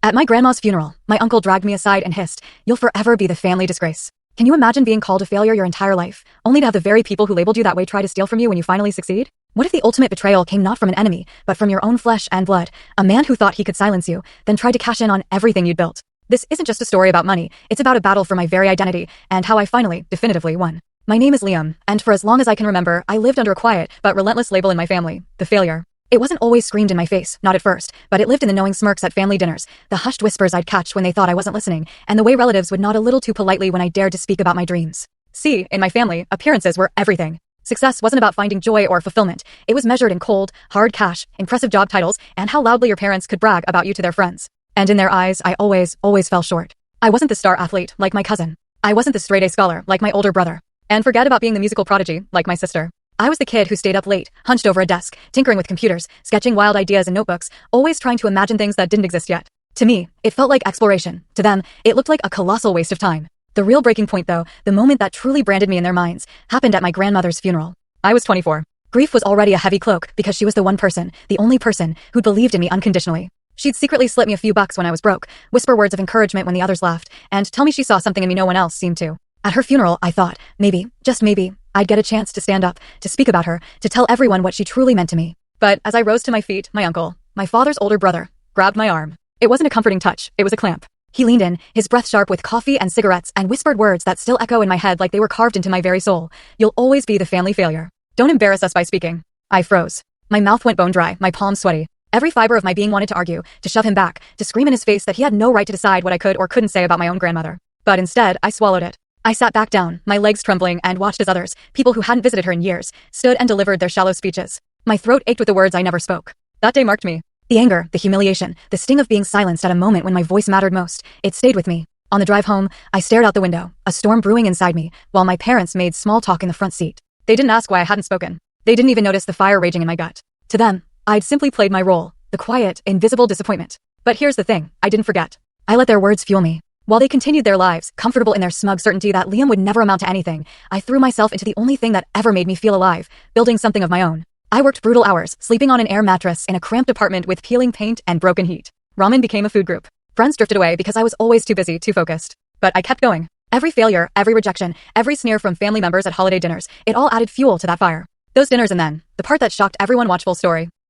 At my grandma's funeral, my uncle dragged me aside and hissed, "You'll forever be the family disgrace." Can you imagine being called a failure your entire life, only to have the very people who labeled you that way try to steal from you when you finally succeed? What if the ultimate betrayal came not from an enemy, but from your own flesh and blood, a man who thought he could silence you, then tried to cash in on everything you'd built? This isn't just a story about money, it's about a battle for my very identity, and how I finally, definitively won. My name is Liam, and for as long as I can remember, I lived under a quiet, but relentless label in my family, the failure. It wasn't always screamed in my face, not at first, but it lived in the knowing smirks at family dinners, the hushed whispers I'd catch when they thought I wasn't listening, and the way relatives would nod a little too politely when I dared to speak about my dreams. See, in my family, appearances were everything. Success wasn't about finding joy or fulfillment. It was measured in cold, hard cash, impressive job titles, and how loudly your parents could brag about you to their friends. And in their eyes, I always fell short. I wasn't the star athlete, like my cousin. I wasn't the straight-A scholar, like my older brother. And forget about being the musical prodigy, like my sister. I was the kid who stayed up late, hunched over a desk, tinkering with computers, sketching wild ideas in notebooks, always trying to imagine things that didn't exist yet. To me, it felt like exploration. To them, it looked like a colossal waste of time. The real breaking point, though, the moment that truly branded me in their minds, happened at my grandmother's funeral. I was 24. Grief was already a heavy cloak because she was the one person, the only person, who believed in me unconditionally. She'd secretly slip me a few bucks when I was broke, whisper words of encouragement when the others laughed, and tell me she saw something in me no one else seemed to. At her funeral, I thought, maybe, just maybe, I'd get a chance to stand up, to speak about her, to tell everyone what she truly meant to me. But as I rose to my feet, my uncle, my father's older brother, grabbed my arm. It wasn't a comforting touch, it was a clamp. He leaned in, his breath sharp with coffee and cigarettes, and whispered words that still echo in my head like they were carved into my very soul. "You'll always be the family failure. Don't embarrass us by speaking." I froze. My mouth went bone dry, my palms sweaty. Every fiber of my being wanted to argue, to shove him back, to scream in his face that he had no right to decide what I could or couldn't say about my own grandmother. But instead, I swallowed it. I sat back down, my legs trembling, and watched as others, people who hadn't visited her in years, stood and delivered their shallow speeches. My throat ached with the words I never spoke. That day marked me. The anger, the humiliation, the sting of being silenced at a moment when my voice mattered most, it stayed with me. On the drive home, I stared out the window, a storm brewing inside me, while my parents made small talk in the front seat. They didn't ask why I hadn't spoken. They didn't even notice the fire raging in my gut. To them, I'd simply played my role, the quiet, invisible disappointment. But here's the thing, I didn't forget. I let their words fuel me. While they continued their lives, comfortable in their smug certainty that Liam would never amount to anything, I threw myself into the only thing that ever made me feel alive, building something of my own. I worked brutal hours, sleeping on an air mattress in a cramped apartment with peeling paint and broken heat. Ramen became a food group. Friends drifted away because I was always too busy, too focused. But I kept going. Every failure, every rejection, every sneer from family members at holiday dinners, it all added fuel to that fire. Those dinners and then, the part that shocked everyone watch full story.